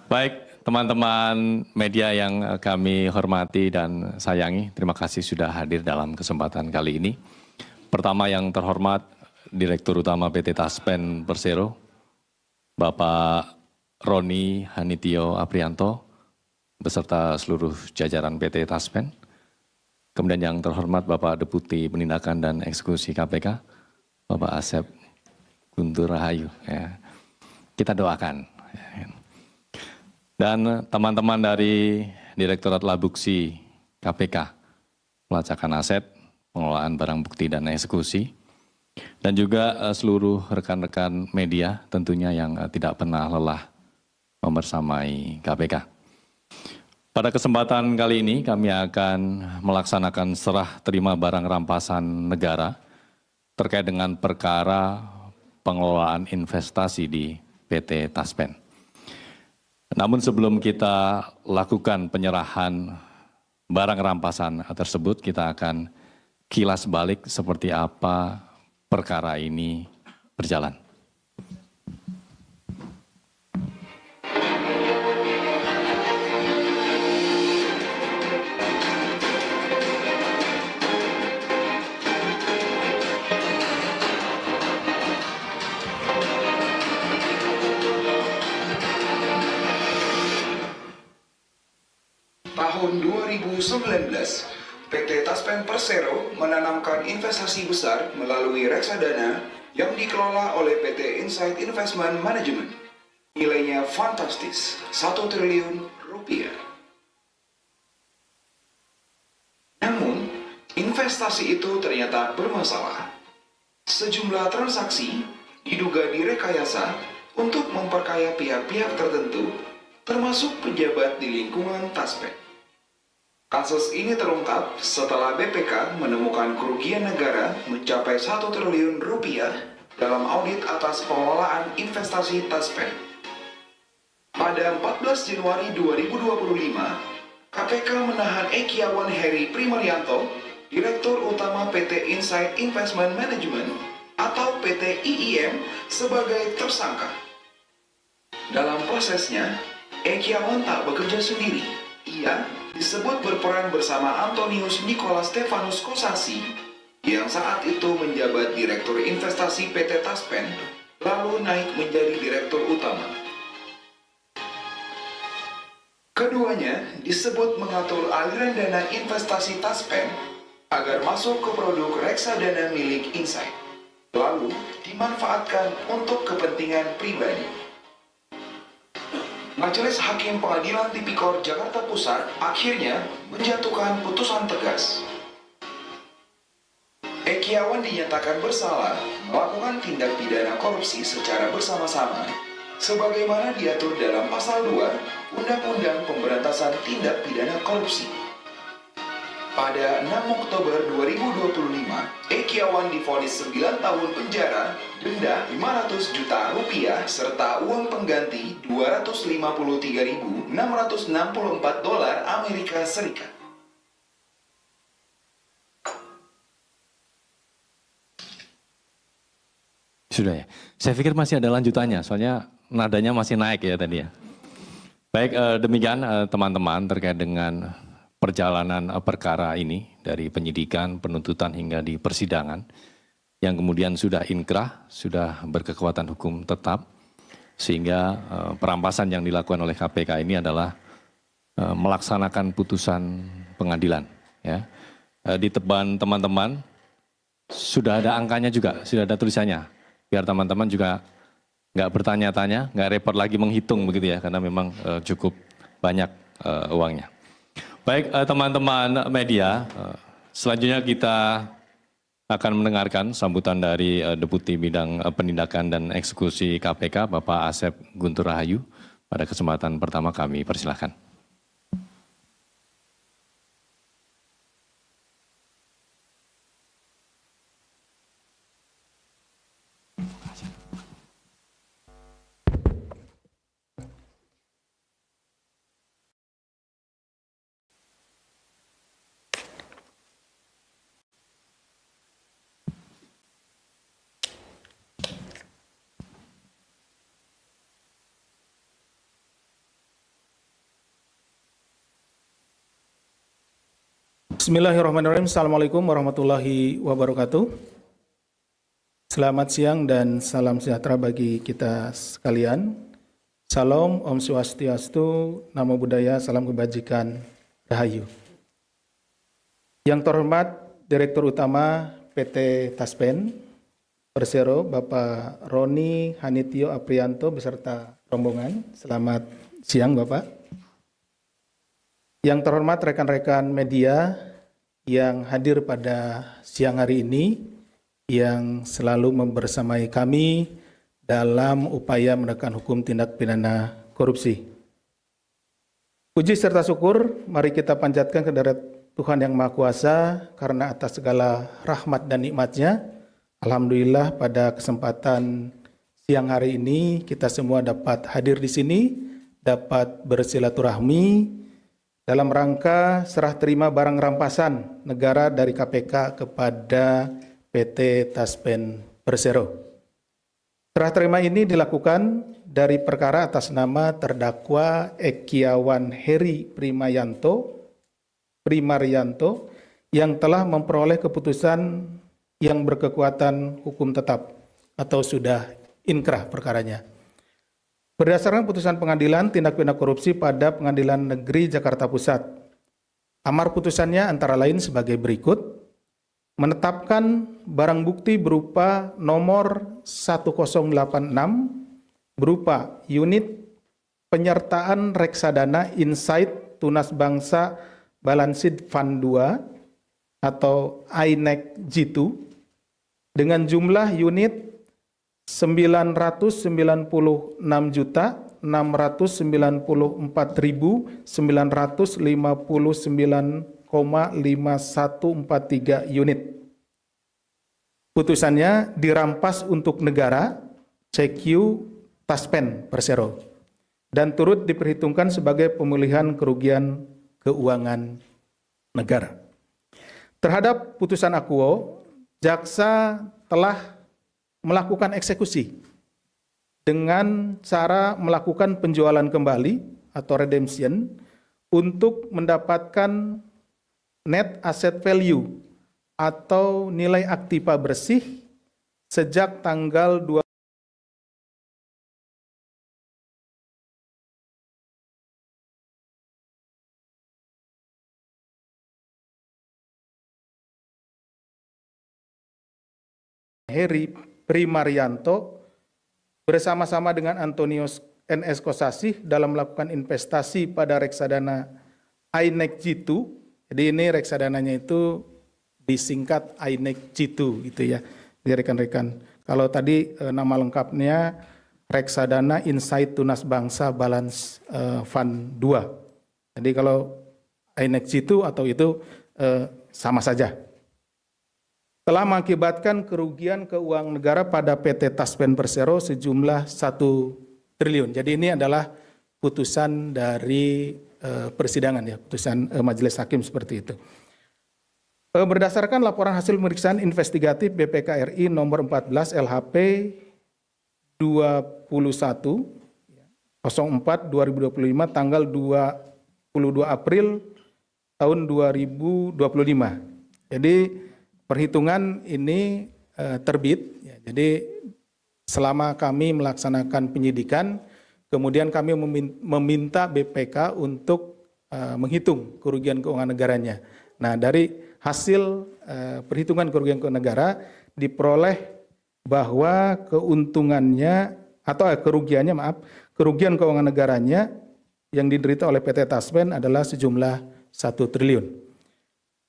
Baik, teman-teman media yang kami hormati dan sayangi, terima kasih sudah hadir dalam kesempatan kali ini. Pertama yang terhormat, Direktur Utama PT Taspen Persero, Bapak Roni Hanitio Aprianto, beserta seluruh jajaran PT Taspen. Kemudian yang terhormat Bapak Deputi Penindakan dan Eksekusi KPK, Bapak Asep Guntur Rahayu. Ya. Kita doakan. Dan teman-teman dari Direktorat Labuksi KPK, pelacakan aset, pengelolaan barang bukti dan eksekusi, dan juga seluruh rekan-rekan media tentunya yang tidak pernah lelah membersamai KPK. Pada kesempatan kali ini kami akan melaksanakan serah terima barang rampasan negara terkait dengan perkara pengelolaan investasi di PT Taspen. Namun sebelum kita lakukan penyerahan barang rampasan tersebut, kita akan kilas balik seperti apa perkara ini berjalan. Tahun 2019, PT Taspen Persero menanamkan investasi besar melalui reksadana yang dikelola oleh PT Insight Investment Management. Nilainya fantastis, 1 triliun rupiah. Namun, investasi itu ternyata bermasalah. Sejumlah transaksi diduga direkayasa untuk memperkaya pihak-pihak tertentu, termasuk pejabat di lingkungan Taspen. Kasus ini terungkap setelah BPK menemukan kerugian negara mencapai 1 triliun rupiah dalam audit atas pengelolaan investasi Taspen. Pada 14 Januari 2025, KPK menahan Ekiawan Heri Primarianto, Direktur Utama PT Insight Investment Management atau PT IIM sebagai tersangka. Dalam prosesnya, Ekiawan tak bekerja sendiri. Ia disebut berperan bersama Antonius Nicholas Stefanus Kosasi yang saat itu menjabat Direktur Investasi PT Taspen, lalu naik menjadi Direktur Utama. Keduanya disebut mengatur aliran dana investasi Taspen agar masuk ke produk reksadana milik Insight, lalu dimanfaatkan untuk kepentingan pribadi. Majelis Hakim Pengadilan Tipikor Jakarta Pusat akhirnya menjatuhkan putusan tegas. Ekiawan dinyatakan bersalah melakukan tindak pidana korupsi secara bersama-sama sebagaimana diatur dalam pasal 2 Undang-Undang Pemberantasan Tindak Pidana Korupsi. Pada 6 Oktober 2025, Ekiawan divonis 9 tahun penjara, denda 500 juta rupiah, serta uang pengganti 253.664 dolar Amerika Serikat. Sudah ya, saya pikir masih ada lanjutannya, soalnya nadanya masih naik ya tadi ya. Baik, demikian teman-teman terkait dengan perjalanan perkara ini dari penyidikan, penuntutan hingga di persidangan yang kemudian sudah inkrah, sudah berkekuatan hukum tetap, sehingga perampasan yang dilakukan oleh KPK ini adalah melaksanakan putusan pengadilan. Ya. Di teban teman-teman sudah ada angkanya juga, sudah ada tulisannya, biar teman-teman juga nggak bertanya-tanya, nggak repot lagi menghitung begitu ya, karena memang cukup banyak uangnya. Baik teman-teman media, selanjutnya kita akan mendengarkan sambutan dari Deputi Bidang Penindakan dan Eksekusi KPK, Bapak Asep Guntur Rahayu. Pada kesempatan pertama kami persilahkan. Bismillahirrahmanirrahim. Assalamualaikum warahmatullahi wabarakatuh. Selamat siang dan salam sejahtera bagi kita sekalian. Salam, Om Swastiastu, Namo Buddhaya, salam kebajikan, Rahayu. Yang terhormat Direktur Utama PT Taspen Persero, Bapak Roni Hanitio Aprianto beserta rombongan. Selamat siang, Bapak. Yang terhormat rekan-rekan media yang hadir pada siang hari ini, yang selalu membersamai kami dalam upaya menegakkan hukum tindak pidana korupsi. Puji serta syukur, mari kita panjatkan kehadirat Tuhan Yang Maha Kuasa, karena atas segala rahmat dan nikmat-Nya, alhamdulillah pada kesempatan siang hari ini kita semua dapat hadir di sini, dapat bersilaturahmi dalam rangka serah terima barang rampasan negara dari KPK kepada PT Taspen Persero. Serah terima ini dilakukan dari perkara atas nama terdakwa Ekiawan Heri Primarianto yang telah memperoleh keputusan yang berkekuatan hukum tetap atau sudah inkrah perkaranya. Berdasarkan putusan pengadilan tindak pidana korupsi pada Pengadilan Negeri Jakarta Pusat, amar putusannya antara lain sebagai berikut: menetapkan barang bukti berupa nomor 1086 berupa unit penyertaan reksadana Insight Tunas Bangsa Balanced Fund 2 atau INEC G2 dengan jumlah unit 994.959,5143 unit. Putusannya dirampas untuk negara CQ Taspen Persero dan turut diperhitungkan sebagai pemulihan kerugian keuangan negara. Terhadap putusan akuo, jaksa telah melakukan eksekusi dengan cara melakukan penjualan kembali atau redemption untuk mendapatkan net asset value atau nilai aktiva bersih sejak tanggal 2 Heri Primarianto bersama-sama dengan Antonius NS Kosasih dalam melakukan investasi pada reksadana INEC G2. Jadi ini reksadananya itu disingkat INEC G2 gitu ya. Jadi rekan-rekan, kalau tadi nama lengkapnya reksadana Insight Tunas Bangsa Balance Fund 2. Jadi kalau INEC G2 atau itu sama saja. Telah mengakibatkan kerugian keuangan negara pada PT Taspen Persero sejumlah 1 triliun. Jadi ini adalah putusan dari persidangan ya, putusan majelis hakim seperti itu. Berdasarkan laporan hasil pemeriksaan investigatif BPK RI nomor 14 LHP 21/04/2025 tanggal 22 April tahun 2025. Jadi perhitungan ini terbit, ya, jadi selama kami melaksanakan penyidikan, kemudian kami meminta BPK untuk menghitung kerugian keuangan negaranya. Nah, dari hasil perhitungan kerugian keuangan negara diperoleh bahwa keuntungannya atau kerugian keuangan negaranya yang diderita oleh PT Taspen adalah sejumlah 1 triliun.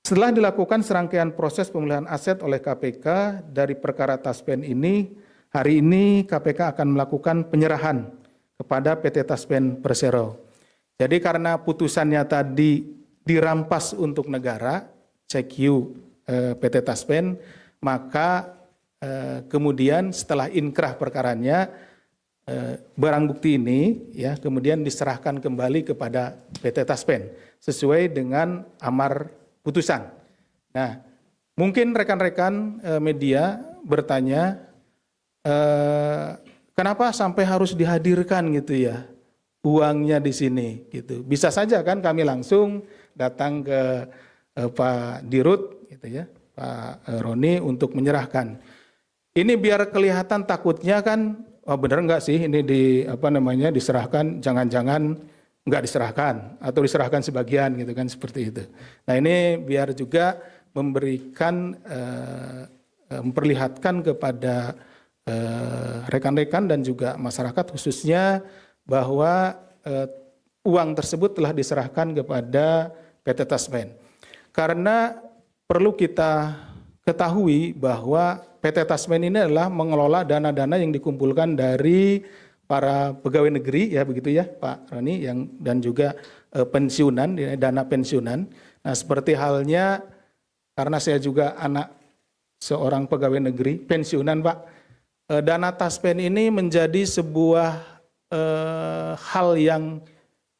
Setelah dilakukan serangkaian proses pemulihan aset oleh KPK dari perkara Taspen ini, hari ini KPK akan melakukan penyerahan kepada PT Taspen Persero. Jadi karena putusannya tadi dirampas untuk negara, CQ PT Taspen, maka kemudian setelah inkrah perkaranya, barang bukti ini ya kemudian diserahkan kembali kepada PT Taspen sesuai dengan amar putusan. Nah, mungkin rekan-rekan media bertanya, kenapa sampai harus dihadirkan gitu ya uangnya di sini gitu. Bisa saja kan kami langsung datang ke Pak Dirut, gitu ya, Pak Roni untuk menyerahkan. Ini biar kelihatan takutnya kan, oh benar nggak sih ini diserahkan, jangan-jangan nggak diserahkan atau diserahkan sebagian gitu kan, seperti itu. Nah ini biar juga memberikan memperlihatkan kepada rekan-rekan dan juga masyarakat khususnya bahwa uang tersebut telah diserahkan kepada PT Taspen. Karena perlu kita ketahui bahwa PT Taspen ini adalah mengelola dana-dana yang dikumpulkan dari para pegawai negeri, ya begitu ya Pak Roni, dan juga pensiunan, dana pensiunan. Nah seperti halnya, karena saya juga anak seorang pegawai negeri pensiunan Pak, dana Taspen ini menjadi sebuah hal yang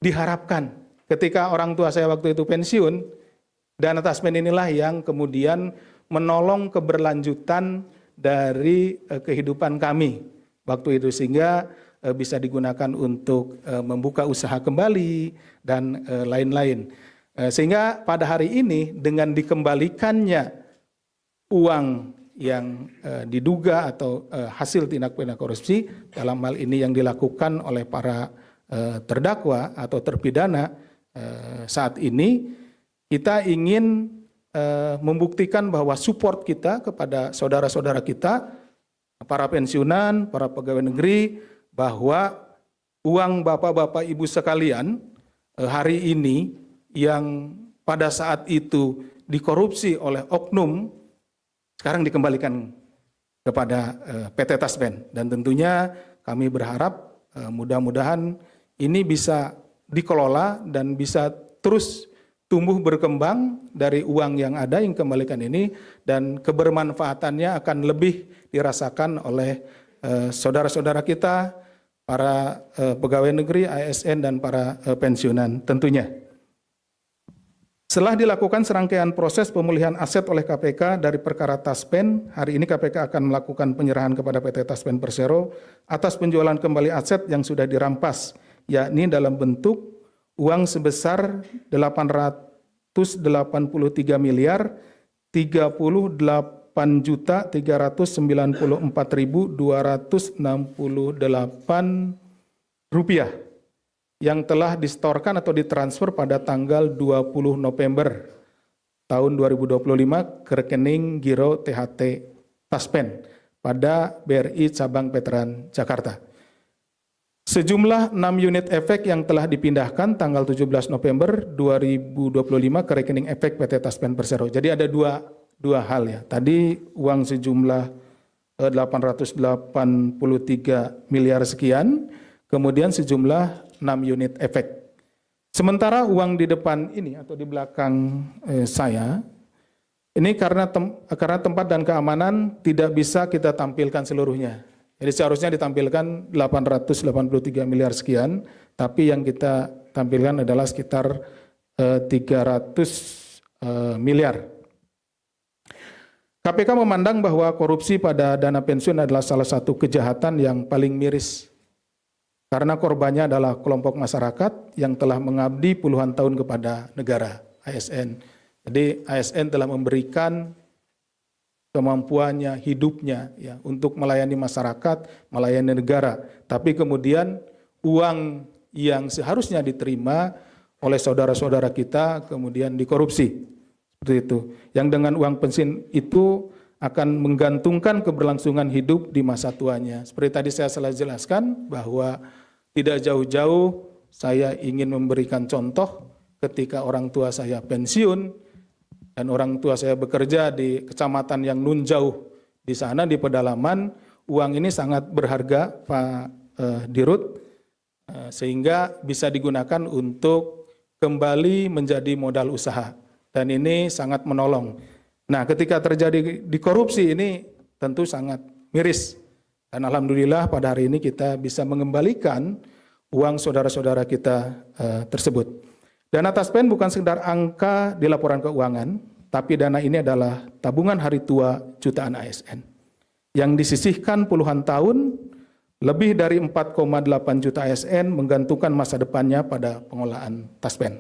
diharapkan. Ketika orang tua saya waktu itu pensiun, dana Taspen inilah yang kemudian menolong keberlanjutan dari kehidupan kami waktu itu, sehingga bisa digunakan untuk membuka usaha kembali dan lain-lain. Sehingga pada hari ini dengan dikembalikannya uang yang diduga atau hasil tindak pidana korupsi, dalam hal ini yang dilakukan oleh para terdakwa atau terpidana saat ini, kita ingin membuktikan bahwa support kita kepada saudara-saudara kita, para pensiunan, para pegawai negeri, bahwa uang bapak-bapak ibu sekalian hari ini yang pada saat itu dikorupsi oleh oknum, sekarang dikembalikan kepada PT Taspen. Dan tentunya kami berharap mudah-mudahan ini bisa dikelola dan bisa terus tumbuh berkembang dari uang yang ada yang kembalikan ini, dan kebermanfaatannya akan lebih dirasakan oleh saudara-saudara kita, para pegawai negeri, ASN, dan para pensiunan tentunya. Setelah dilakukan serangkaian proses pemulihan aset oleh KPK dari perkara Taspen, hari ini KPK akan melakukan penyerahan kepada PT Taspen Persero atas penjualan kembali aset yang sudah dirampas, yakni dalam bentuk uang sebesar 883 miliar 38.394.268 rupiah yang telah disetorkan atau ditransfer pada tanggal 20 November tahun 2025 ke rekening Giro THT Taspen pada BRI Cabang Veteran Jakarta. Sejumlah 6 unit efek yang telah dipindahkan tanggal 17 November 2025 ke rekening efek PT Taspen Persero. Jadi ada dua hal ya. Tadi uang sejumlah 883 miliar sekian, kemudian sejumlah 6 unit efek. Sementara uang di depan ini atau di belakang saya, ini karena tempat dan keamanan tidak bisa kita tampilkan seluruhnya. Jadi seharusnya ditampilkan 883 miliar sekian, tapi yang kita tampilkan adalah sekitar 300 miliar. KPK memandang bahwa korupsi pada dana pensiun adalah salah satu kejahatan yang paling miris. Karena korbannya adalah kelompok masyarakat yang telah mengabdi puluhan tahun kepada negara, ASN. Jadi ASN telah memberikan kemampuannya, hidupnya ya untuk melayani masyarakat, melayani negara. Tapi kemudian uang yang seharusnya diterima oleh saudara-saudara kita kemudian dikorupsi. Seperti itu. Yang dengan uang pensiun itu akan menggantungkan keberlangsungan hidup di masa tuanya. Seperti tadi saya telah jelaskan bahwa tidak jauh-jauh saya ingin memberikan contoh ketika orang tua saya pensiun dan orang tua saya bekerja di kecamatan yang nun jauh di sana di pedalaman, uang ini sangat berharga Pak Dirut, sehingga bisa digunakan untuk kembali menjadi modal usaha dan ini sangat menolong. Nah, ketika terjadi di korupsi ini tentu sangat miris. Dan alhamdulillah pada hari ini kita bisa mengembalikan uang saudara-saudara kita tersebut. Dana Taspen bukan sekedar angka di laporan keuangan, tapi dana ini adalah tabungan hari tua jutaan ASN yang disisihkan puluhan tahun, lebih dari 4,8 juta ASN menggantungkan masa depannya pada pengelolaan Taspen.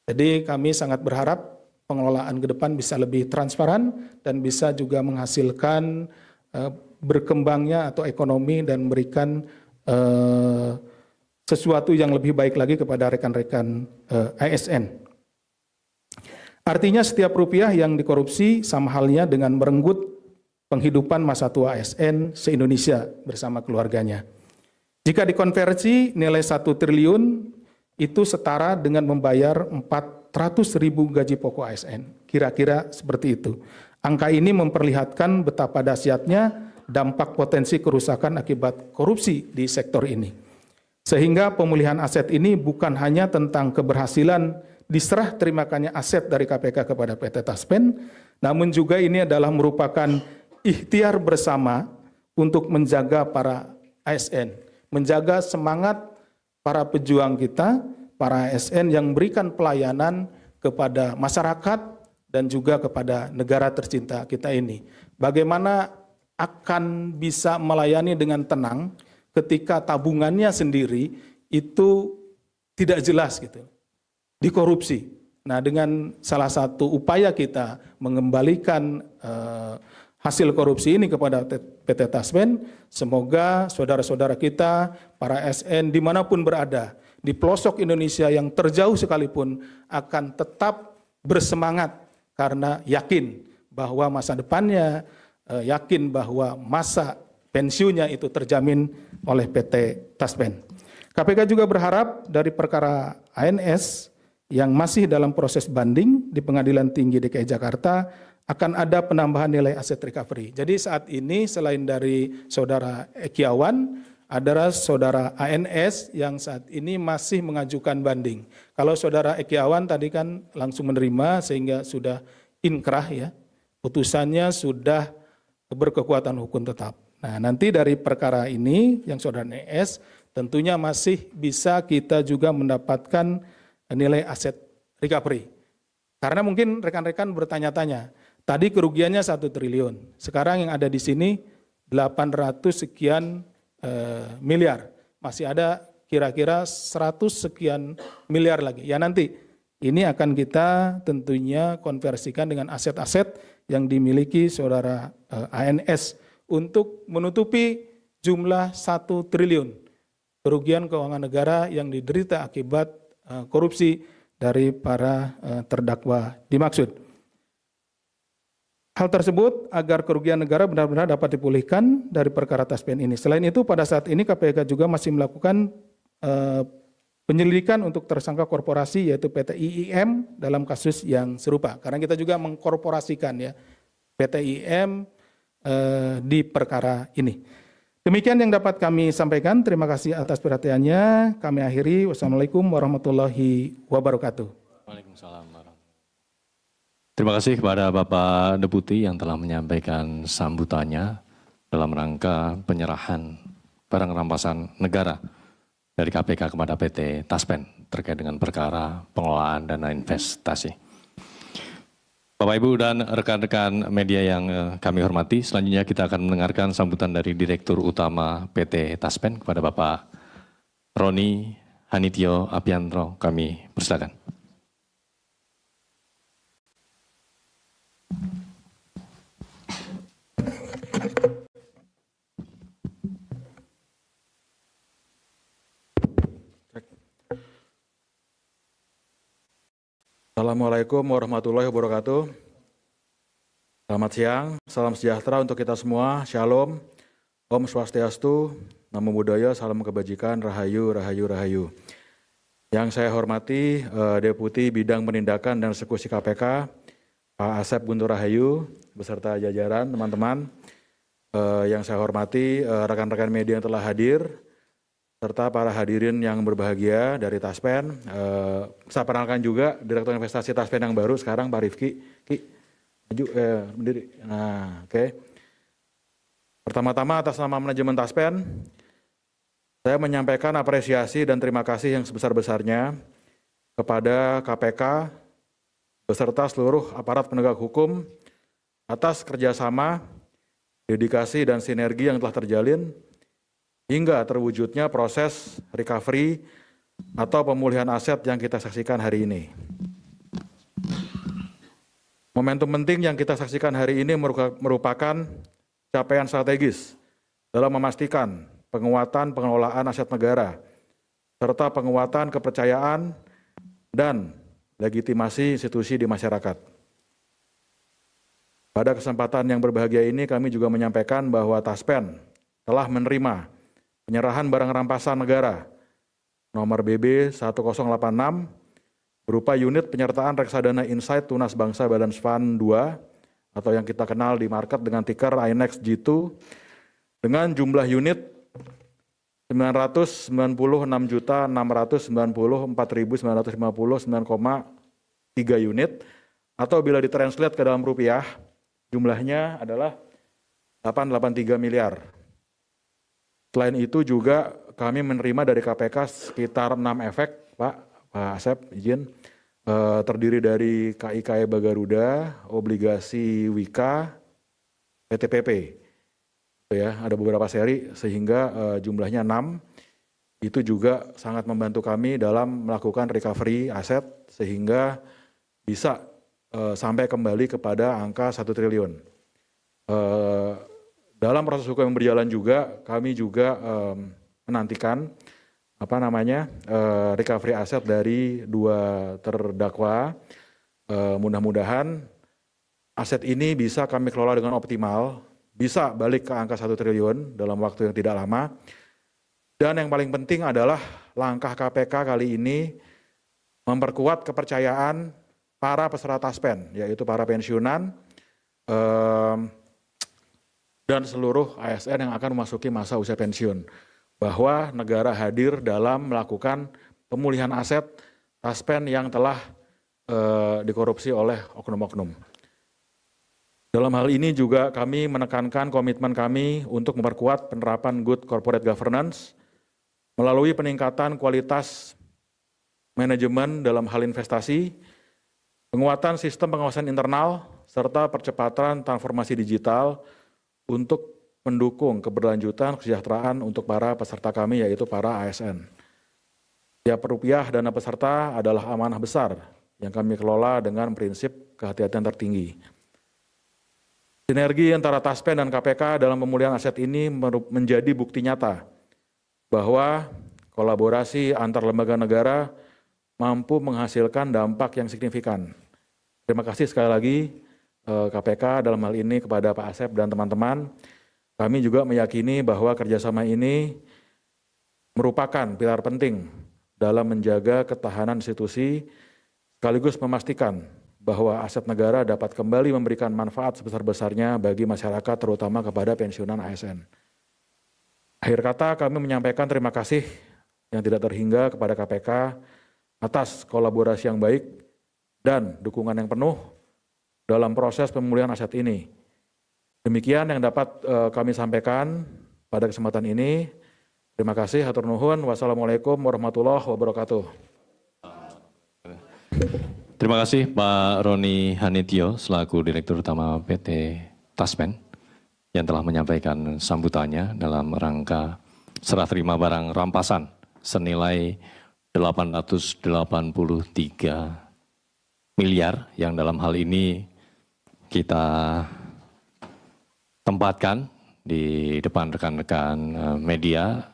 Jadi kami sangat berharap pengelolaan ke depan bisa lebih transparan dan bisa juga menghasilkan berkembangnya atau ekonomi dan memberikan sesuatu yang lebih baik lagi kepada rekan-rekan ASN. Artinya setiap rupiah yang dikorupsi sama halnya dengan merenggut penghidupan masa tua ASN se-Indonesia bersama keluarganya. Jika dikonversi nilai 1 triliun itu setara dengan membayar 400.000 gaji pokok ASN. Kira-kira seperti itu. Angka ini memperlihatkan betapa dahsyatnya dampak potensi kerusakan akibat korupsi di sektor ini. Sehingga pemulihan aset ini bukan hanya tentang keberhasilan diserah terimakannya aset dari KPK kepada PT Taspen, namun juga ini adalah merupakan ikhtiar bersama untuk menjaga para ASN, menjaga semangat para pejuang kita, para ASN yang memberikan pelayanan kepada masyarakat dan juga kepada negara tercinta kita ini. Bagaimana akan bisa melayani dengan tenang ketika tabungannya sendiri itu tidak jelas gitu, dikorupsi. Nah, dengan salah satu upaya kita mengembalikan hasil korupsi ini kepada PT Taspen, semoga saudara-saudara kita, para ASN dimanapun berada, di pelosok Indonesia yang terjauh sekalipun akan tetap bersemangat karena yakin bahwa masa depannya, yakin bahwa masa pensiunnya itu terjamin oleh PT Taspen. KPK juga berharap dari perkara ANS yang masih dalam proses banding di Pengadilan Tinggi DKI Jakarta akan ada penambahan nilai aset recovery. Jadi saat ini selain dari saudara Ekiawan, adalah saudara ANS yang saat ini masih mengajukan banding. Kalau saudara Ekiawan tadi kan langsung menerima sehingga sudah inkrah ya, putusannya sudah berkekuatan hukum tetap. Nah, nanti dari perkara ini yang saudara ANS tentunya masih bisa kita juga mendapatkan nilai aset recovery. Karena mungkin rekan-rekan bertanya-tanya, tadi kerugiannya 1 triliun, sekarang yang ada di sini 800 sekian miliar, masih ada kira-kira 100 sekian miliar lagi. Ya nanti ini akan kita tentunya konversikan dengan aset-aset yang dimiliki saudara ANS untuk menutupi jumlah 1 triliun kerugian keuangan negara yang diderita akibat korupsi dari para terdakwa dimaksud. Hal tersebut agar kerugian negara benar-benar dapat dipulihkan dari perkara Taspen ini. Selain itu pada saat ini KPK juga masih melakukan penyelidikan untuk tersangka korporasi yaitu PT IIM dalam kasus yang serupa. Karena kita juga mengkorporasikan ya PT IIM di perkara ini. Demikian yang dapat kami sampaikan. Terima kasih atas perhatiannya. Kami akhiri. Wassalamualaikum warahmatullahi wabarakatuh. Waalaikumsalam. Terima kasih kepada Bapak Deputi yang telah menyampaikan sambutannya dalam rangka penyerahan barang rampasan negara dari KPK kepada PT Taspen terkait dengan perkara pengelolaan dana investasi. Bapak Ibu dan rekan-rekan media yang kami hormati, selanjutnya kita akan mendengarkan sambutan dari Direktur Utama PT Taspen kepada Bapak Roni Hanityo Apiantro. Kami persilakan. Assalamualaikum warahmatullahi wabarakatuh. Selamat siang, salam sejahtera untuk kita semua. Shalom, Om Swastiastu, Namo Buddhaya, salam kebajikan, Rahayu, Rahayu, Rahayu. Yang saya hormati Deputi Bidang Penindakan dan Eksekusi KPK, Pak Asep Guntur Rahayu, beserta jajaran teman-teman. Yang saya hormati rekan-rekan media yang telah hadir, serta para hadirin yang berbahagia dari Taspen. Saya perkenalkan juga Direktur Investasi Taspen yang baru sekarang, Pak Rifki. Ki, maju, berdiri. Nah, oke. Pertama-tama atas nama manajemen Taspen, saya menyampaikan apresiasi dan terima kasih yang sebesar-besarnya kepada KPK beserta seluruh aparat penegak hukum atas kerjasama, dedikasi dan sinergi yang telah terjalin hingga terwujudnya proses recovery atau pemulihan aset yang kita saksikan hari ini. Momentum penting yang kita saksikan hari ini merupakan capaian strategis dalam memastikan penguatan pengelolaan aset negara, serta penguatan kepercayaan dan legitimasi institusi di masyarakat. Pada kesempatan yang berbahagia ini kami juga menyampaikan bahwa Taspen telah menerima penyerahan barang rampasan negara nomor BB 1086 berupa unit penyertaan reksadana Insight Tunas Bangsa Balance Fund 2 atau yang kita kenal di market dengan ticker INEX G2 dengan jumlah unit 996.694.959,3 unit atau bila ditranslate ke dalam rupiah jumlahnya adalah 883 miliar. Selain itu juga kami menerima dari KPK sekitar 6 efek, Pak Asep, izin, terdiri dari KIKE Bagaruda, obligasi Wika, PTPP. Itu ya, ada beberapa seri sehingga jumlahnya 6. Itu juga sangat membantu kami dalam melakukan recovery aset sehingga bisa sampai kembali kepada angka 1 triliun. Dalam proses hukum yang berjalan juga kami juga menantikan recovery aset dari 2 terdakwa. Mudah-mudahan aset ini bisa kami kelola dengan optimal, bisa balik ke angka 1 triliun dalam waktu yang tidak lama. Dan yang paling penting adalah langkah KPK kali ini memperkuat kepercayaan para peserta Taspen, yaitu para pensiunan dan seluruh ASN yang akan memasuki masa usia pensiun. Bahwa negara hadir dalam melakukan pemulihan aset Taspen yang telah dikorupsi oleh oknum-oknum. Dalam hal ini juga kami menekankan komitmen kami untuk memperkuat penerapan good corporate governance melalui peningkatan kualitas manajemen dalam hal investasi, penguatan sistem pengawasan internal, serta percepatan transformasi digital untuk mendukung keberlanjutan kesejahteraan untuk para peserta kami yaitu para ASN. Setiap rupiah dana peserta adalah amanah besar yang kami kelola dengan prinsip kehati-hatian tertinggi. Sinergi antara Taspen dan KPK dalam pemulihan aset ini menjadi bukti nyata bahwa kolaborasi antar lembaga negara mampu menghasilkan dampak yang signifikan. Terima kasih sekali lagi KPK dalam hal ini kepada Pak Asep dan teman-teman. Kami juga meyakini bahwa kerjasama ini merupakan pilar penting dalam menjaga ketahanan institusi sekaligus memastikan bahwa aset negara dapat kembali memberikan manfaat sebesar-besarnya bagi masyarakat terutama kepada pensiunan ASN. Akhir kata kami menyampaikan terima kasih yang tidak terhingga kepada KPK atas kolaborasi yang baik dan dukungan yang penuh dalam proses pemulihan aset ini. Demikian yang dapat kami sampaikan pada kesempatan ini. Terima kasih, hatur nuhun. Wassalamualaikum warahmatullahi wabarakatuh. Terima kasih Pak Roni Hanitio selaku Direktur Utama PT Taspen yang telah menyampaikan sambutannya dalam rangka serah terima barang rampasan senilai 883 miliar yang dalam hal ini kita tempatkan di depan rekan-rekan media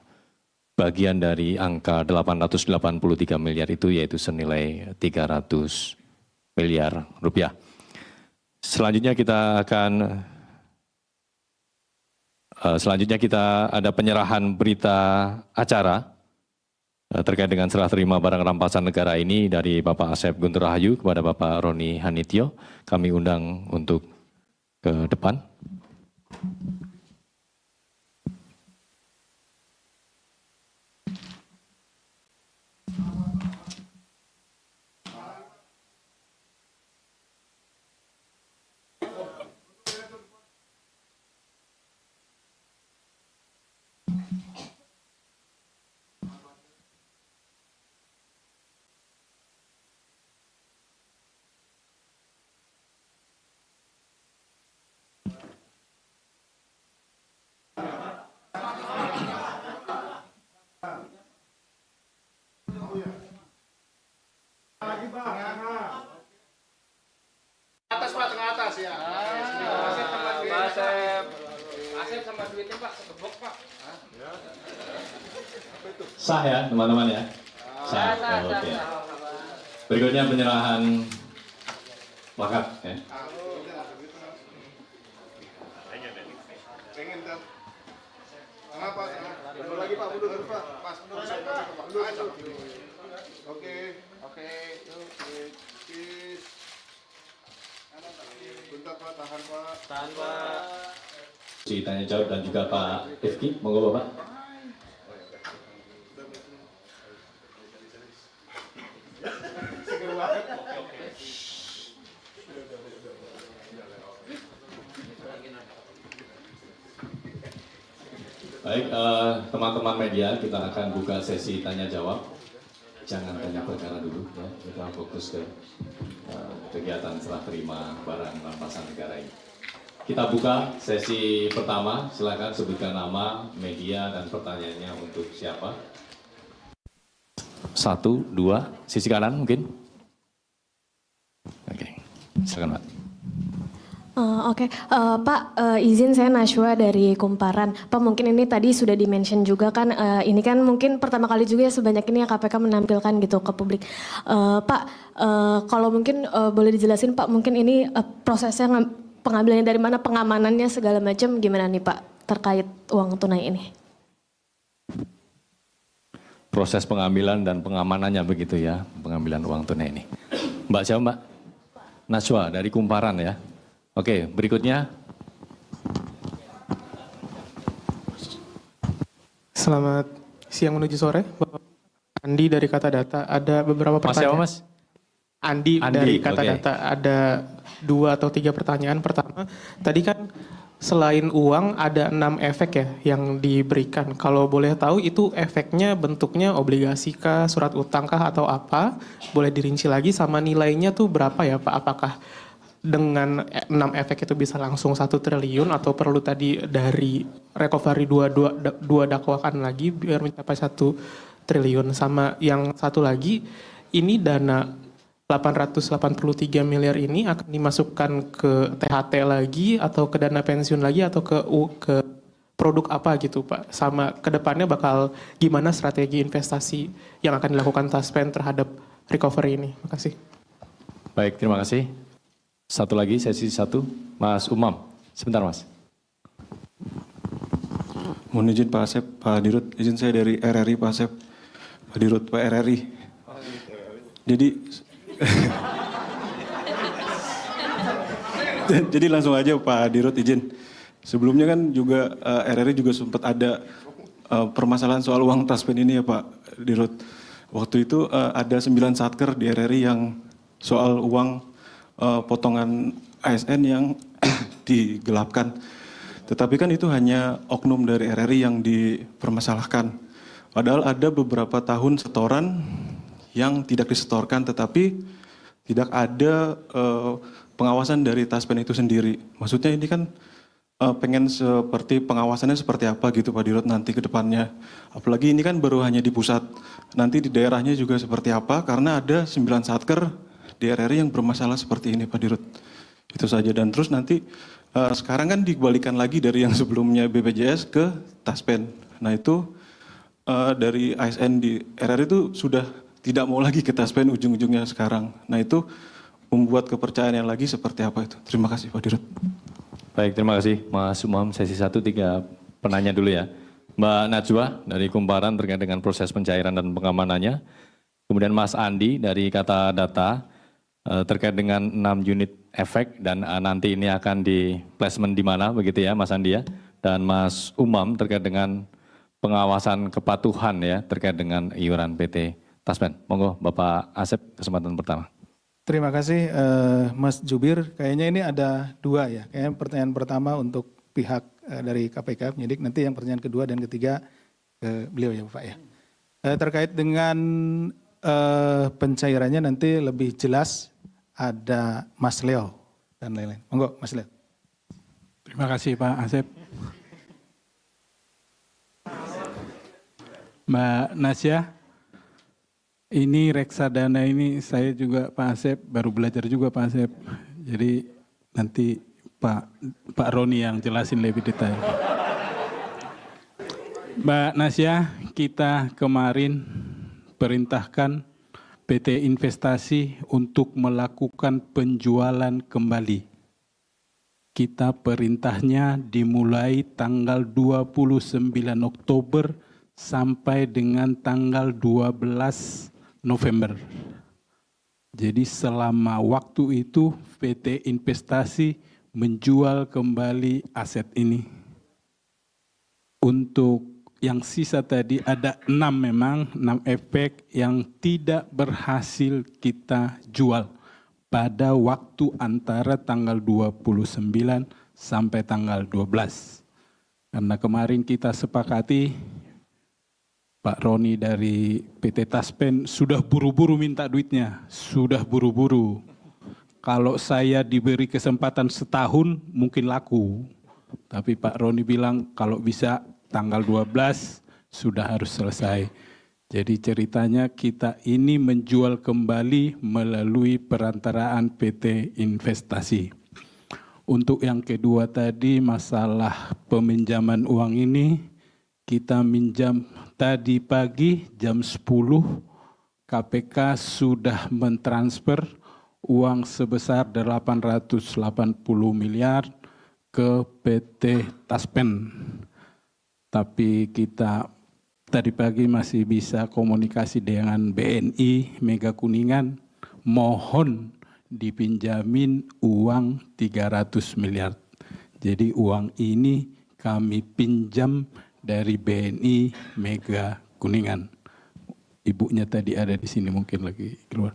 bagian dari angka 883 miliar itu yaitu senilai 300 miliar rupiah. Selanjutnya kita ada penyerahan berita acara terkait dengan serah terima barang rampasan negara ini dari Bapak Asep Guntur Rahayu kepada Bapak Roni Hanitio. Kami undang untuk ke depan. Sah ya teman-teman ya? Sah. Oke. Berikutnya penyerahan plakat ya. Tanya jawab dan juga Pak Rifki, monggo Bapak. Baik, teman-teman media, kita akan buka sesi tanya jawab. Jangan tanya perkara dulu, ya. Kita fokus ke kegiatan serah terima barang rampasan negara ini. Kita buka sesi pertama, silakan sebutkan nama, media, dan pertanyaannya untuk siapa. 1, 2, sisi kanan mungkin. Oke, silakan Pak. Oke, Pak, izin saya Nashwa dari Kumparan. Pak, mungkin ini tadi sudah di-mention juga kan, ini kan mungkin pertama kali juga ya sebanyak ini yang KPK menampilkan gitu ke publik. Pak, kalau mungkin boleh dijelasin Pak, mungkin ini prosesnya pengambilannya dari mana, pengamanannya segala macam gimana nih Pak terkait uang tunai ini? Proses pengambilan dan pengamanannya begitu ya, pengambilan uang tunai ini. Mbak siapa Mbak? Nashwa dari Kumparan ya. Oke, berikutnya. Selamat siang menuju sore, Bapak Andi dari Kata Data. Ada beberapa pertanyaan. Mas? Andi dari Kata Data. Ada 2 atau 3 pertanyaan. Pertama, tadi kan selain uang ada 6 efek ya yang diberikan. Kalau boleh tahu itu efeknya bentuknya obligasi kah, surat utang kah atau apa? Boleh dirinci lagi sama nilainya tuh berapa ya Pak? Apakah dengan 6 efek itu bisa langsung 1 triliun atau perlu tadi dari recovery dua dakwakan lagi biar mencapai 1 triliun. Sama yang satu lagi, ini dana 883 miliar ini akan dimasukkan ke THT lagi atau ke dana pensiun lagi atau ke produk apa gitu Pak. Sama kedepannya bakal gimana strategi investasi yang akan dilakukan Taspen terhadap recovery ini. Makasih. Baik, terima kasih. Satu lagi, sesi 1, Mas Umam. Sebentar Mas. Mohon izin Pak Asep, Pak Dirut, izin saya dari RRI Pak Asep. Pak Dirut, Pak RRI. Jadi langsung aja Pak Dirut izin. Sebelumnya kan juga RRI juga sempat ada permasalahan soal uang Taspen ini ya Pak Dirut. Waktu itu ada 9 satker di RRI yang soal uang potongan ASN yang digelapkan. Tetapi kan itu hanya oknum dari RRI yang dipermasalahkan. Padahal ada beberapa tahun setoran yang tidak disetorkan tetapi tidak ada pengawasan dari Taspen itu sendiri. Maksudnya ini kan pengen seperti pengawasannya seperti apa gitu Pak Dirut nanti ke depannya. Apalagi ini kan baru hanya di pusat. Nanti di daerahnya juga seperti apa karena ada 9 satker di RRI yang bermasalah seperti ini Pak Dirut. Itu saja dan terus nanti sekarang kan dikembalikan lagi dari yang sebelumnya BPJS ke Taspen. Nah itu dari ASN di RRI itu sudah tidak mau lagi ke Taspen ujung-ujungnya sekarang. Nah itu membuat kepercayaan yang lagi seperti apa itu. Terima kasih Pak Dirut. Baik, terima kasih Mas Umam. Sesi 1, 3 penanya dulu ya. Mbak Najwa dari Kumparan terkait dengan proses pencairan dan pengamanannya. Kemudian Mas Andi dari Kata Data terkait dengan 6 unit efek dan nanti ini akan di placement di mana begitu ya Mas Andi ya. Dan Mas Umam terkait dengan pengawasan kepatuhan ya terkait dengan iuran PT Taspen. Monggo Bapak Asep kesempatan pertama. Terima kasih Mas Jubir. Kayaknya ini ada 2 ya. Kayaknya pertanyaan pertama untuk pihak dari KPK penyidik. Nanti yang pertanyaan kedua dan ketiga ke beliau ya Bapak ya. Terkait dengan pencairannya nanti lebih jelas ada Mas Leo dan lain-lain. Monggo Mas Leo. Terima kasih Pak Asep. Mbak Nasya, ini reksadana ini saya juga Pak Asep, baru belajar juga Pak Asep. Jadi nanti Pak Roni yang jelasin lebih detail. Mbak Nasya, kita kemarin perintahkan PT Investasi untuk melakukan penjualan kembali. Kita perintahnya dimulai tanggal 29 Oktober sampai dengan tanggal 12 November. Jadi selama waktu itu PT Investasi menjual kembali aset ini. Untuk yang sisa tadi ada 6 memang, 6 efek yang tidak berhasil kita jual pada waktu antara tanggal 29 sampai tanggal 12. Karena kemarin kita sepakati, Pak Roni dari PT Taspen sudah buru-buru minta duitnya, sudah buru-buru. Kalau saya diberi kesempatan setahun mungkin laku. Tapi Pak Roni bilang kalau bisa tanggal 12 sudah harus selesai. Jadi ceritanya kita ini menjual kembali melalui perantaraan PT Investasi. Untuk yang kedua tadi masalah peminjaman uang ini, kita minjam tadi pagi jam 10, KPK sudah mentransfer uang sebesar 880 miliar ke PT Taspen. Tapi kita tadi pagi masih bisa komunikasi dengan BNI Mega Kuningan, mohon dipinjamin uang 300 miliar. Jadi uang ini kami pinjam dari BNI Mega Kuningan. Ibunya tadi ada di sini mungkin lagi keluar.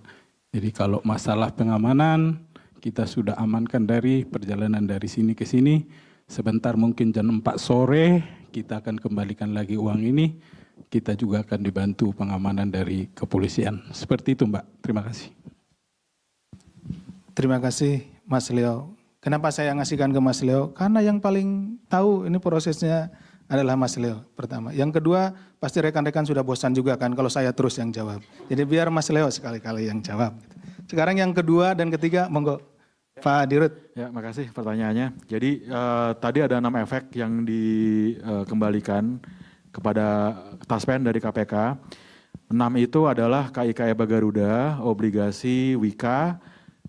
Jadi kalau masalah pengamanan kita sudah amankan dari perjalanan dari sini ke sini. Sebentar mungkin jam 4 sore kita akan kembalikan lagi uang ini. Kita juga akan dibantu pengamanan dari kepolisian. Seperti itu Mbak, terima kasih. Terima kasih Mas Leo. Kenapa saya ngasihkan ke Mas Leo? Karena yang paling tahu ini prosesnya adalah Mas Leo pertama. Yang kedua pasti rekan-rekan sudah bosan juga kan kalau saya terus yang jawab. Jadi biar Mas Leo sekali-kali yang jawab. Sekarang yang kedua dan ketiga, monggo. Pak Dirut. Ya, makasih pertanyaannya. Jadi tadi ada 6 efek yang dikembalikan kepada Taspen dari KPK. 6 itu adalah KIKE Bagaruda, obligasi Wika,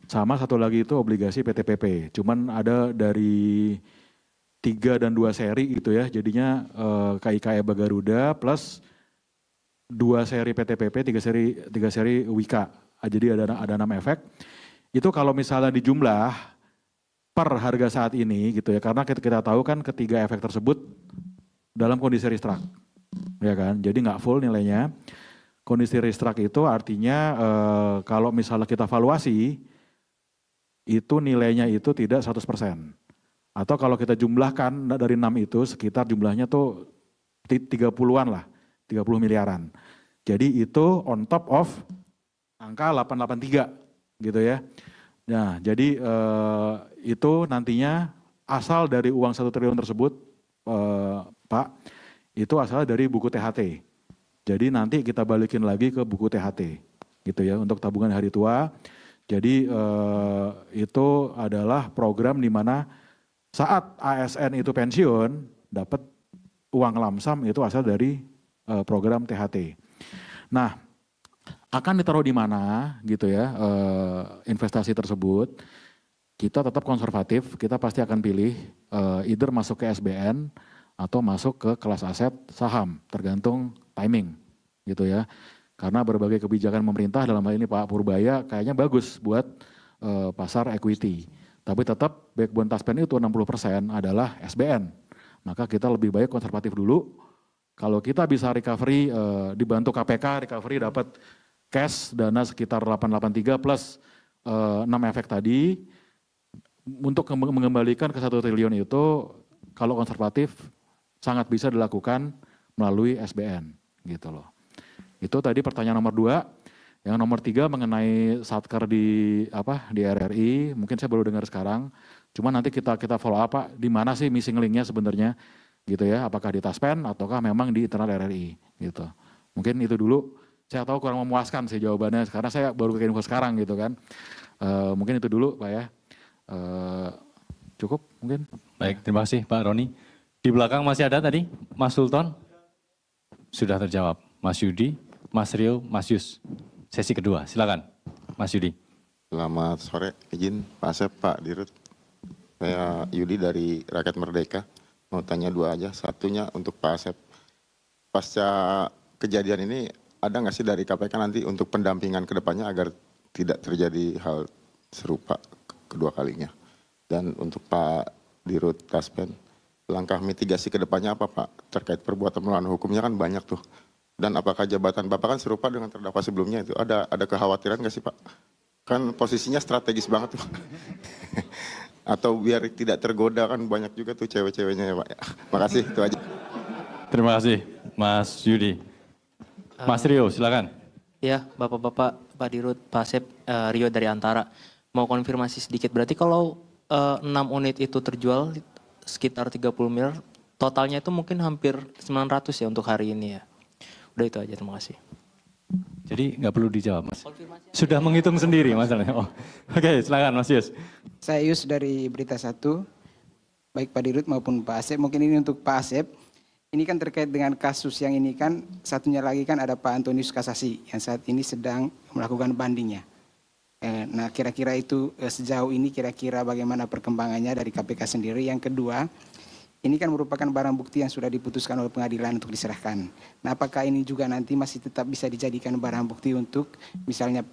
sama satu lagi itu obligasi PTPP. Cuman ada dari 3 dan 2 seri gitu ya. Jadinya KIKE Bagaruda plus 2 seri PTPP, 3 seri Wika. Jadi ada 6 efek. Itu kalau misalnya dijumlah per harga saat ini gitu ya, karena kita tahu kan ketiga efek tersebut dalam kondisi restruct, ya kan, jadi nggak full nilainya. Kondisi restruct itu artinya kalau misalnya kita valuasi, itu nilainya itu tidak 100%. Atau kalau kita jumlahkan dari 6 itu sekitar jumlahnya tuh 30-an lah, 30 miliaran. Jadi itu on top of angka 883. Gitu ya. Nah, jadi itu nantinya asal dari uang 1 triliun tersebut, Pak, itu asal dari buku THT. Jadi nanti kita balikin lagi ke buku THT, gitu ya, untuk tabungan hari tua. Jadi itu adalah program di mana saat ASN itu pensiun, dapat uang lamsam itu asal dari program THT. Nah, akan ditaruh di mana gitu ya investasi tersebut, kita tetap konservatif, kita pasti akan pilih either masuk ke SBN atau masuk ke kelas aset saham, tergantung timing gitu ya. Karena berbagai kebijakan pemerintah dalam hal ini Pak Purbaya kayaknya bagus buat pasar equity. Tapi tetap backbone Taspen itu 60% adalah SBN. Maka kita lebih baik konservatif dulu. Kalau kita bisa recovery, dibantu KPK, recovery dapat cash dana sekitar 883 plus 6 efek tadi, untuk mengembalikan ke 1 triliun itu kalau konservatif sangat bisa dilakukan melalui SBN gitu loh. Itu tadi pertanyaan nomor 2. Yang nomor 3 mengenai satker di RRI, mungkin saya baru dengar sekarang. Cuma nanti kita follow up Pak, di mana sih missing linknya sebenarnya gitu ya, apakah di Taspen ataukah memang di internal RRI gitu. Mungkin itu dulu. Saya tahu kurang memuaskan sih jawabannya, karena saya baru ke info sekarang gitu kan. Mungkin itu dulu Pak ya. Cukup mungkin. Baik, terima kasih Pak Roni. Di belakang masih ada tadi Mas Sultan. sudah terjawab. Mas Yudi, Mas Rio, Mas Yus. Sesi kedua, silakan Mas Yudi. Selamat sore, izin Pak Asep, Pak Dirut. Saya Yudi dari Rakyat Merdeka. Mau tanya dua aja, satunya untuk Pak Asep. Pasca kejadian ini, ada nggak sih dari KPK nanti untuk pendampingan ke depannya agar tidak terjadi hal serupa kedua kalinya? Dan untuk Pak Dirut Taspen, langkah mitigasi ke depannya apa Pak? Terkait perbuatan melawan hukumnya kan banyak tuh. Dan apakah jabatan Bapak kan serupa dengan terdakwa sebelumnya itu? Ada kekhawatiran nggak sih Pak? Kan posisinya strategis banget tuh. Atau biar tidak tergoda kan banyak juga tuh cewek-ceweknya ya Pak. Makasih, itu aja. Terima kasih Mas Yudi. Mas Rio, silakan. Ya, Bapak-Bapak, Pak Dirut, Pak Asep, Rio dari Antara. Mau konfirmasi sedikit, berarti kalau 6 unit itu terjual sekitar 30 miliar, totalnya itu mungkin hampir 900 ya untuk hari ini ya. Udah itu aja, terima kasih. Jadi nggak perlu dijawab Mas. Sudah menghitung sendiri masalahnya. Oh. Oke, silakan Mas Yus. Saya Yus dari Berita 1, baik Pak Dirut maupun Pak Asep. Mungkin ini untuk Pak Asep. Ini kan terkait dengan kasus yang ini kan, satunya lagi kan ada Pak Antonius Kasasi yang saat ini sedang melakukan bandingnya. Nah kira-kira itu sejauh ini kira-kira bagaimana perkembangannya dari KPK sendiri. Yang kedua, ini kan merupakan barang bukti yang sudah diputuskan oleh pengadilan untuk diserahkan. Nah apakah ini juga nanti masih tetap bisa dijadikan barang bukti untuk misalnya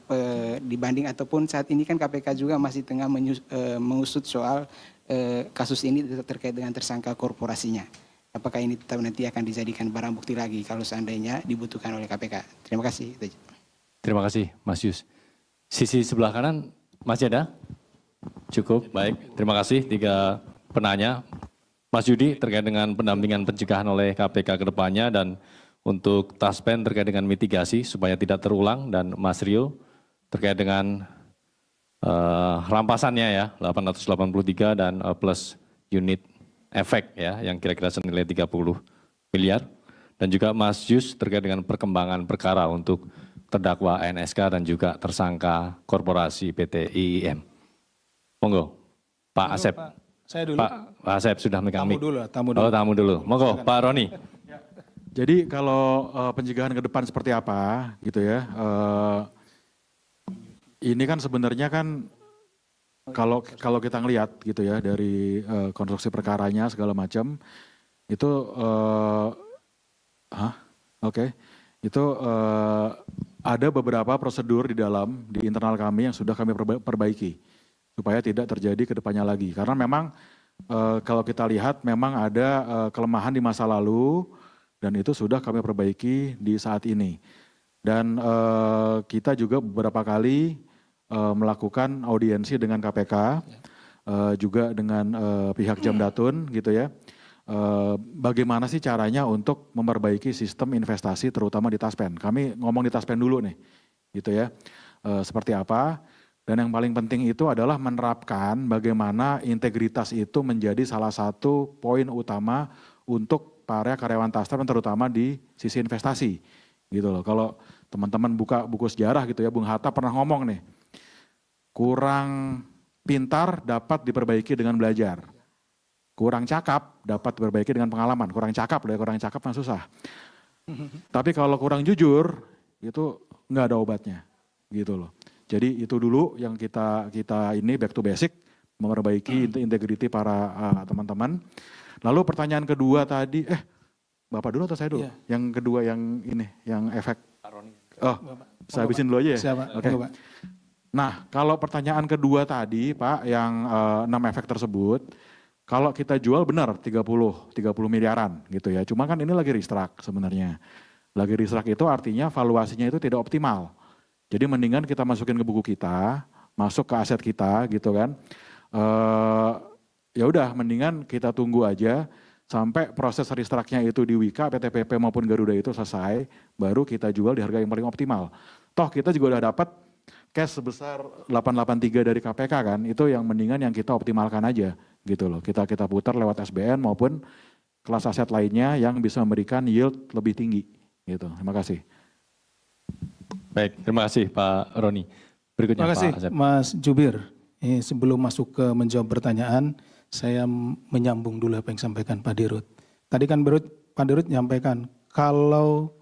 dibanding, ataupun saat ini kan KPK juga masih tengah mengusut soal kasus ini terkait dengan tersangka korporasinya. Apakah ini tetap nanti akan dijadikan barang bukti lagi kalau seandainya dibutuhkan oleh KPK? Terima kasih. Terima kasih Mas Yus. Sisi sebelah kanan masih ada? Cukup, baik. Terima kasih 3 penanya. Mas Yudi terkait dengan pendampingan pencegahan oleh KPK ke depannya, dan untuk Taspen terkait dengan mitigasi supaya tidak terulang, dan Mas Rio terkait dengan rampasannya ya 883 dan plus unit efek ya yang kira-kira senilai 30 miliar, dan juga Mas Yus terkait dengan perkembangan perkara untuk terdakwa NSK dan juga tersangka korporasi PT IIM. Monggo Pak Asep. Saya dulu. Pak Asep sudah megang mic. Tamu dulu. Oh, tamu dulu. Monggo Pak Roni. Jadi kalau pencegahan ke depan seperti apa gitu ya. Ini kan sebenarnya kan kalau kita ngelihat gitu ya dari konstruksi perkaranya segala macam itu itu ada beberapa prosedur di internal kami yang sudah kami perbaiki supaya tidak terjadi ke depannya lagi. Karena memang kalau kita lihat memang ada kelemahan di masa lalu dan itu sudah kami perbaiki di saat ini. Dan kita juga beberapa kali melakukan audiensi dengan KPK, juga dengan pihak Jamdatun gitu ya. Bagaimana sih caranya untuk memperbaiki sistem investasi terutama di Taspen. Kami ngomong di Taspen dulu nih gitu ya. Seperti apa, dan yang paling penting itu adalah menerapkan bagaimana integritas itu menjadi salah satu poin utama untuk para karyawan Taspen terutama di sisi investasi gitu loh. Kalau teman-teman buka buku sejarah gitu ya, Bung Hatta pernah ngomong nih, kurang pintar dapat diperbaiki dengan belajar. Kurang cakap dapat diperbaiki dengan pengalaman. Kurang cakap kan susah. Tapi kalau kurang jujur itu nggak ada obatnya gitu loh. Jadi itu dulu yang kita ini back to basic, memperbaiki integriti para teman-teman. Lalu pertanyaan kedua tadi, Bapak dulu atau saya dulu? Iya. Yang kedua yang ini, yang efek. Oh, saya habisin dulu aja ya? Siapa? Oke. Nah, kalau pertanyaan kedua tadi Pak, yang 6 efek tersebut, kalau kita jual benar 30 miliaran gitu ya. Cuma kan ini lagi restruct sebenarnya. Lagi restruct itu artinya valuasinya itu tidak optimal. Jadi mendingan kita masukin ke buku kita, masuk ke aset kita gitu kan. Ya udah mendingan kita tunggu aja sampai proses restructnya itu di Wika, PTPP maupun Garuda itu selesai, baru kita jual di harga yang paling optimal. Toh kita juga udah dapat cash sebesar 883 dari KPK kan, itu yang mendingan yang kita optimalkan aja gitu loh. Kita putar lewat SBN maupun kelas aset lainnya yang bisa memberikan yield lebih tinggi gitu. Terima kasih. Baik, terima kasih Pak Roni. Berikutnya Terima kasih Pak Asep. Mas Jubir. Sebelum masuk ke menjawab pertanyaan, saya menyambung dulu apa yang disampaikan Pak Dirut. Tadi kan Pak Dirut menyampaikan kalau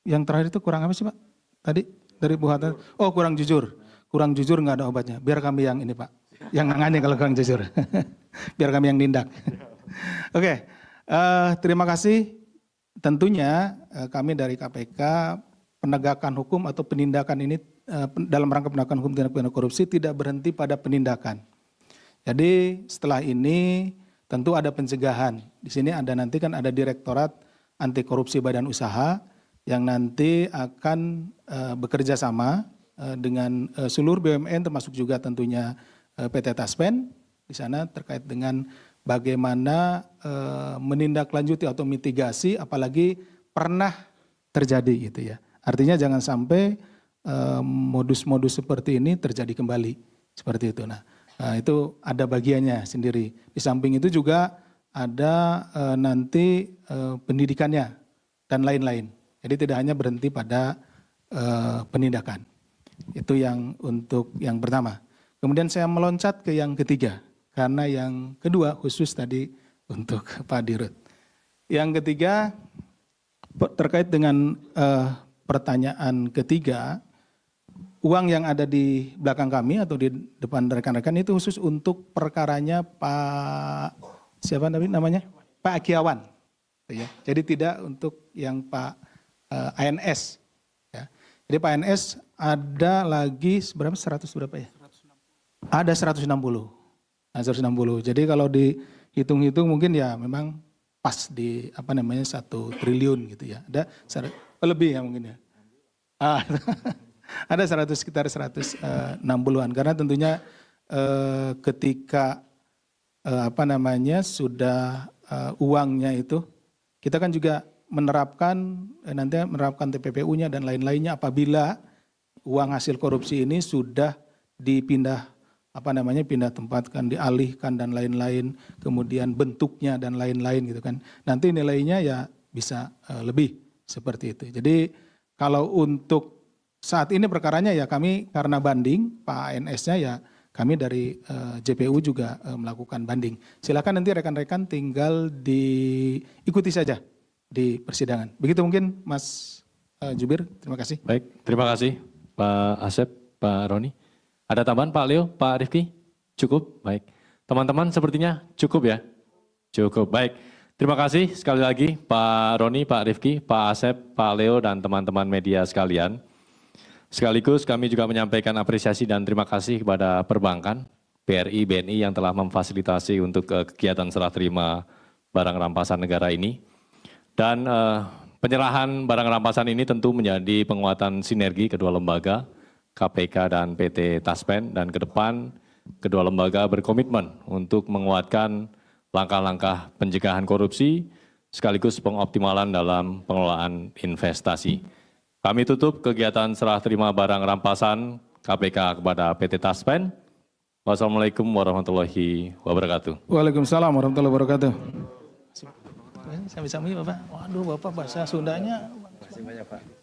yang terakhir itu kurang apa sih Pak? Tadi dari Bu Hatta. Oh kurang jujur. Kurang jujur nggak ada obatnya. Biar kami yang ini Pak. Yang nangani kalau kurang jujur. Biar kami yang nindak. Oke, terima kasih. Tentunya kami dari KPK penegakan hukum atau penindakan ini dalam rangka penegakan hukum tindak pidana korupsi tidak berhenti pada penindakan. Jadi setelah ini tentu ada pencegahan. Di sini ada nanti kan ada Direktorat Anti Korupsi Badan Usaha yang nanti akan bekerja sama dengan seluruh BUMN termasuk juga tentunya PT Taspen di sana terkait dengan bagaimana menindaklanjuti atau mitigasi apalagi pernah terjadi gitu ya. Artinya jangan sampai modus-modus seperti ini terjadi kembali seperti itu. Nah, itu ada bagiannya sendiri. Di samping itu juga ada nanti pendidikannya dan lain-lain. Jadi tidak hanya berhenti pada penindakan. Itu yang untuk yang pertama. Kemudian saya meloncat ke yang ketiga. Karena yang kedua khusus tadi untuk Pak Dirut. Yang ketiga terkait dengan pertanyaan ketiga, uang yang ada di belakang kami atau di depan rekan-rekan itu khusus untuk perkaranya Pak siapa namanya? Pak Akiawan. Ya. Jadi tidak untuk yang Pak ANS. Ya. Jadi Pak ANS ada lagi berapa? 100 berapa ya? 160. Ada 160. Nah, 160. Jadi kalau dihitung-hitung mungkin ya memang pas di apa namanya 1 triliun gitu ya. Ada lebih ya mungkin ya. Ada sekitar 160-an karena tentunya ketika apa namanya sudah uangnya itu kita kan juga menerapkan nanti menerapkan TPPU-nya dan lain-lainnya apabila uang hasil korupsi ini sudah dipindah apa namanya pindah tempatkan, dialihkan dan lain-lain, kemudian bentuknya dan lain-lain gitu kan. Nanti nilainya ya bisa lebih seperti itu. Jadi kalau untuk saat ini perkaranya ya kami karena banding Pak ANS-nya ya kami dari JPU juga melakukan banding. Silakan nanti rekan-rekan tinggal diikuti saja di persidangan. Begitu mungkin Mas Jubir, terima kasih. Baik, terima kasih Pak Asep, Pak Roni. Ada tambahan Pak Leo, Pak Rifki? Cukup? Baik. Teman-teman sepertinya cukup ya? Cukup, baik. Terima kasih sekali lagi Pak Roni, Pak Rifki, Pak Asep, Pak Leo, dan teman-teman media sekalian. Sekaligus kami juga menyampaikan apresiasi dan terima kasih kepada perbankan, BRI, BNI yang telah memfasilitasi untuk kegiatan serah terima barang rampasan negara ini. Dan penyerahan barang rampasan ini tentu menjadi penguatan sinergi kedua lembaga, KPK dan PT Taspen, dan ke depan kedua lembaga berkomitmen untuk menguatkan langkah-langkah pencegahan korupsi sekaligus pengoptimalan dalam pengelolaan investasi. Kami tutup kegiatan serah terima barang rampasan KPK kepada PT Taspen. Wassalamualaikum warahmatullahi wabarakatuh. Waalaikumsalam warahmatullahi wabarakatuh. Sambil-sambil Bapak, waduh Bapak bahasa Sundanya. Terima kasih banyak Pak.